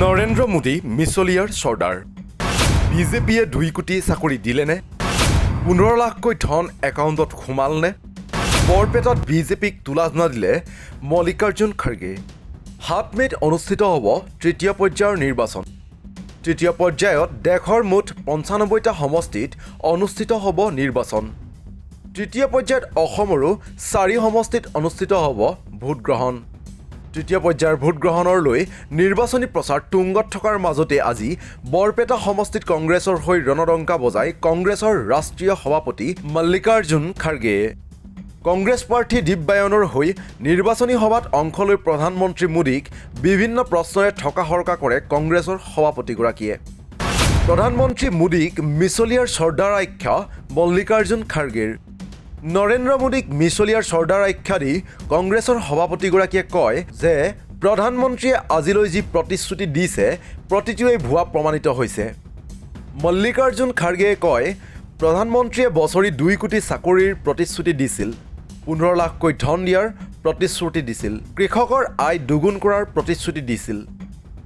নৰেন্দ্ৰ মোদী মিছলিয়াৰ চৰ্দাৰ বিজেপিয়ে 2 কোটি চাকৰি দিলেনে 15 লাখকৈ ধন একাউণ্টত সোমালনে বৰপেটাত বিজেপিক তুলাধনা দিলে মল্লিকাৰ্জুন খাৰ্গে 7 মেত অনুষ্ঠিত হ'ব তৃতীয় পৰ্যায়ৰ নিৰ্বাচন তৃতীয় পৰ্যায়ত দেশৰ মুঠ 95টা সমষ্টিত অনুষ্ঠিত হ'ব নিৰ্বাচন তৃতীয় পৰ্যায়ত অসমৰো 4 সমষ্টিত অনুষ্ঠিত হ'ব ভোটগ্ৰহণ তৃতীয় পৰ্যায়ৰ ভোটগ্ৰহণৰ লৈ নিৰ্বাচনী প্ৰচাৰ তুংগত থকাৰ মাজতে আজি বৰপেটা সমষ্টিত কংগ্ৰেছৰ হৈ ৰণডংকা বজাই কংগ্ৰেছৰ ৰাষ্ট্ৰীয় সভাপতি মল্লিকাৰ্জুন খাৰ্গে কংগ্ৰেছ প্ৰাৰ্থী দিব্যায়নৰ হৈ নিৰ্বাচনী সভাত অংশ লৈ প্ৰধানমন্ত্ৰী মোদীক বিভিন্ন প্ৰশ্নৰে ঠকাহৰকা কৰে কংগ্ৰেছৰ সভাপতিগৰাকীয়ে প্ৰধানমন্ত্ৰী মোদীক মিছলিয়াৰ চৰ্দাৰ আখ্যা মল্লিকাৰ্জুন খাৰ্গেৰ নৰেন্দ্ৰ মোদীক মিছলিয়াৰ চৰ্দাৰ আখ্যা দি কংগ্ৰেছৰ সভাপতিগৰাকীয়ে কয় যে প্ৰধানমন্ত্ৰীয়ে আজিলৈ যি প্ৰতিশ্ৰুতি দিছে প্ৰতিটোৱেই ভুৱা প্ৰমাণিত হৈছে মল্লিকাৰ্জুন খাৰ্গেয়ে কয় প্ৰধানমন্ত্ৰীয়ে বছৰি 2 কোটি চাকৰিৰ প্ৰতিশ্ৰুতি দিছিল 15 লাখকৈ ধন দিয়াৰ প্ৰতিশ্ৰুতি দিছিল কৃষকৰ আয় দুগুণ কৰাৰ প্ৰতিশ্ৰুতি দিছিল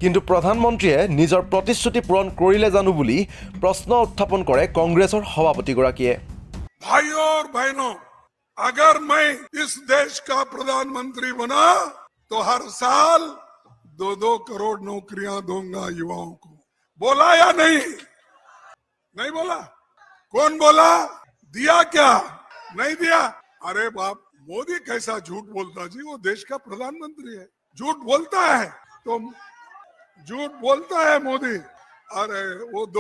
কিন্তু প্ৰধানমন্ত্ৰীয়ে নিজৰ প্ৰতিশ্ৰুতি পূৰণ কৰিলে জানো বুলি প্ৰশ্ন উত্থাপন কৰে কংগ্ৰেছৰ সভাপতিগৰাকীয়ে भाइयों और बहनों, अगर मैं इस देश का प्रधानमंत्री बना तो हर साल 2-2 करोड़ नौकरियां दूंगा युवाओं को बोला या नहीं नहीं बोला कौन बोला दिया क्या नहीं दिया अरे बाप मोदी कैसा झूठ बोलता जी वो देश का प्रधानमंत्री है झूठ बोलता है तो झूठ बोलता है मोदी अरे वो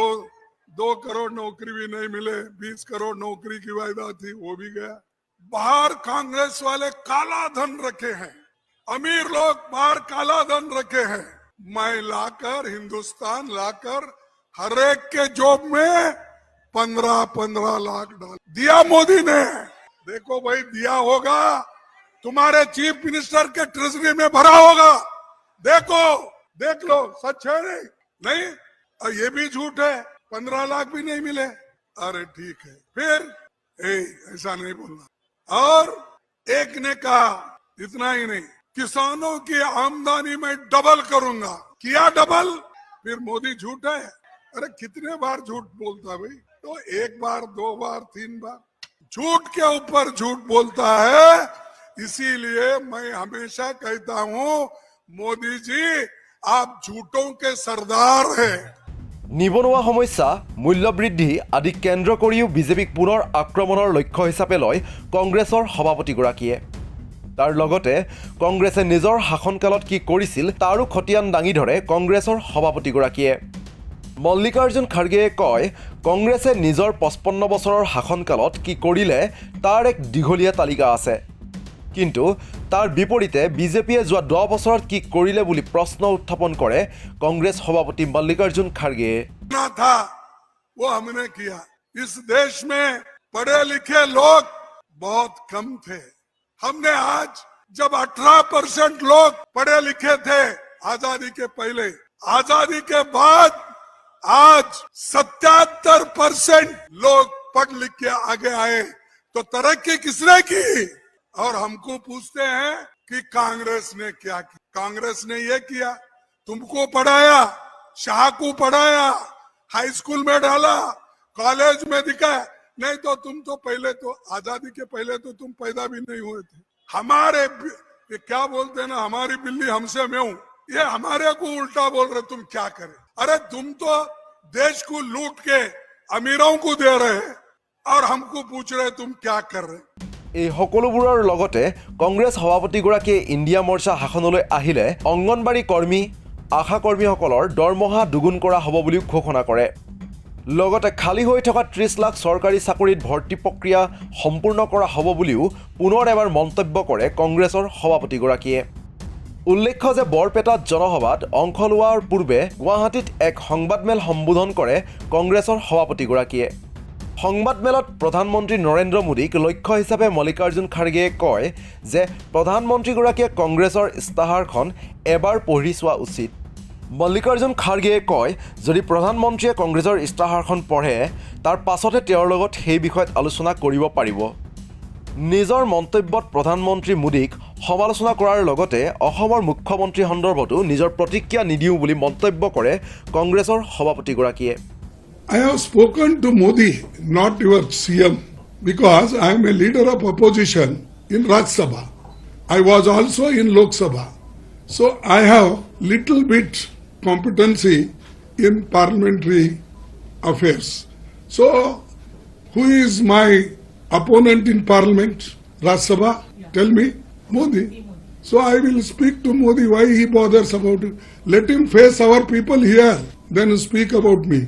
2 करोड़ नौकरी भी नहीं मिले 20 करोड़ नौकरी की वायदा थी वो भी गया बाहर कांग्रेस वाले काला धन रखे हैं अमीर लोग बाहर काला धन रखे हैं मैं लाकर हिंदुस्तान लाकर हर एक के जॉब में 15-15 लाख डाल दिया मोदी ने देखो भाई दिया होगा तुम्हारे चीफ मिनिस्टर के ट्रेजरी में भरा होगा देखो देख लो सच है नहीं और ये भी झूठ है 15 लाख भी नहीं मिले अरे ठीक है फिर ऐसा नहीं बोलना और एक ने कहा इतना ही नहीं किसानों की आमदनी में डबल करूंगा किया डबल फिर मोदी झूठ है अरे कितने बार झूठ बोलता भाई तो 1 बार 2 बार 3 बार झूठ के ऊपर झूठ बोलता है इसीलिए मैं हमेशा कहता हूं मोदी जी आप झूठों के सरदार हैं নিবনুৱা সমস্যা মূল্যবৃদ্ধি আদি কেন্দ্ৰ কৰিও বিজেপিক পুনৰ আক্ৰমণৰ লক্ষ্য হিচাপে লয় কংগ্ৰেছৰ সভাপতিগৰাকীয়ে তাৰ লগতে কংগ্ৰেছে নিজৰ শাসনকালত কি কৰিছিল তাৰো খতিয়ান দাঙি ধৰে কংগ্ৰেছৰ সভাপতিগৰাকীয়ে মল্লিকাৰ্জুন খাৰ্গেয়ে কয় কংগ্ৰেছে নিজৰ 55 বছৰৰ শাসনকালত কি কৰিলে তাৰ এক দীঘলীয়া তালিকা আছে কিন্তু তাৰ বিপৰীতে বিজেপিয়ে যোৱা 10 বছৰত কি কৰিলে বুলি প্ৰশ্ন উত্থাপন কৰে কংগ্ৰেছ সভাপতি মল্লিকাৰ্জুন খাৰ্গে ना था वो हमने किया इस देश में पढ़े लिखे लोग बहुत कम थे हमने आज जब 18% लोग पढ़े लिखे थे आजादी के पहले आजादी के बाद आज 77% लोग पढ़ लिख के आगे आए तो तरक्की किसने की और हमको पूछते हैं कि कांग्रेस ने क्या किया कांग्रेस ने ये किया तुमको पढ़ाया शाह को पढ़ाया हाई स्कूल में डाला कॉलेज में दिखाया नहीं तो तुम तो पहले तो आजादी के पहले तो तुम पैदा भी नहीं हुए थे हमारे ये क्या बोलते हैं ना हमारी बिल्ली हमसे मैं हूं ये हमारे को उल्टा बोल रहे तुम क्या करे अरे तुम तो देश को लूट के अमीरों को दे रहे और हमको पूछ रहे तुम क्या कर रहे এই সকলোবোৰৰ লগতে কংগ্ৰেছ সভাপতিগৰাকীয়ে ইণ্ডিয়া মৰ্চা শাসনলৈ আহিলে অংগনবাড়ী কৰ্মী আশা কৰ্মীসকলৰ দৰমহা দুগুণ কৰা হ'ব বুলি ঘোষণা কৰে লগতে খালী হৈ থকা 30 লাখ চৰকাৰী চাকৰিত ভৰ্তি প্ৰক্ৰিয়া সম্পূৰ্ণ কৰা হ'ব বুলিও পুনৰ এবাৰ মন্তব্য কৰে কংগ্ৰেছৰ সভাপতিগৰাকীয়ে উল্লেখ্য যে বৰপেটাত জনসভাত অংশ লোৱাৰ পূৰ্বে গুৱাহাটীত এক সংবাদমেল সম্বোধন কৰে কংগ্ৰেছৰ সভাপতিগৰাকীয়ে সংবাদমেলত প্ৰধানমন্ত্ৰী নৰেন্দ্ৰ মোদীক লক্ষ্য হিচাপে মল্লিকাৰ্জুন খাৰ্গেয়ে কয় যে প্ৰধানমন্ত্ৰীগৰাকীয়ে কংগ্ৰেছৰ ইস্তাহাৰখন এবাৰ পঢ়ি চোৱা উচিত মল্লিকাৰ্জুন খাৰ্গেয়ে কয় যদি প্ৰধানমন্ত্ৰীয়ে কংগ্ৰেছৰ ইস্তাহাৰখন পঢ়ে তাৰ পাছতে তেওঁৰ লগত সেই বিষয়ত আলোচনা কৰিব পাৰিব নিজৰ মন্তব্যত প্ৰধানমন্ত্ৰী মোদীক সমালোচনা কৰাৰ লগতে অসমৰ মুখ্যমন্ত্ৰী সন্দৰ্ভতো নিজৰ প্ৰতিক্ৰিয়া নিদিওঁ বুলি মন্তব্য কৰে কংগ্ৰেছৰ সভাপতিগৰাকীয়ে। I have spoken to Modi, not your CM, because I am a leader of opposition in Rajya Sabha. I was also in Lok Sabha. So I have little bit competency in parliamentary affairs. So who is my opponent in parliament? Rajya Sabha? Tell me. Modi. So I will speak to Modi why he bothers about it. Let him face our people here, then speak about me.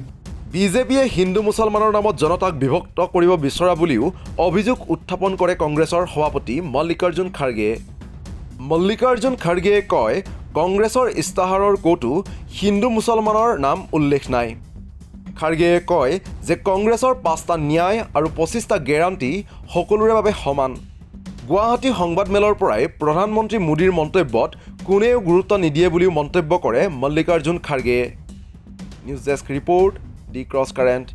বিজেপিয়ে হিন্দু মুছলমানৰ নামত জনতাক বিভক্ত কৰিব বিচৰা বুলিও অভিযোগ উত্থাপন কৰে কংগ্ৰেছৰ সভাপতি মল্লিকাৰ্জুন খাৰ্গেয়ে। মল্লিকাৰ্জুন খাৰ্গেয়ে কয় কংগ্ৰেছৰ ইস্তাহাৰৰ ক'তো হিন্দু মুছলমানৰ নাম উল্লেখ নাই। খাৰ্গেয়ে কয় যে কংগ্ৰেছৰ 5টা ন্যায় আৰু 25টা গেৰাণ্টি সকলোৰে বাবে সমান। গুৱাহাটী সংবাদমেলৰ পৰাই প্ৰধানমন্ত্ৰী মোদীৰ মন্তব্যত কোনেও গুৰুত্ব নিদিয়ে বুলিও মন্তব্য কৰে মল্লিকাৰ্জুন খাৰ্গেয়ে। নিউজ ডেস্ক ৰিপৰ্ট, দি ক্ৰছ কাৰেণ্ট।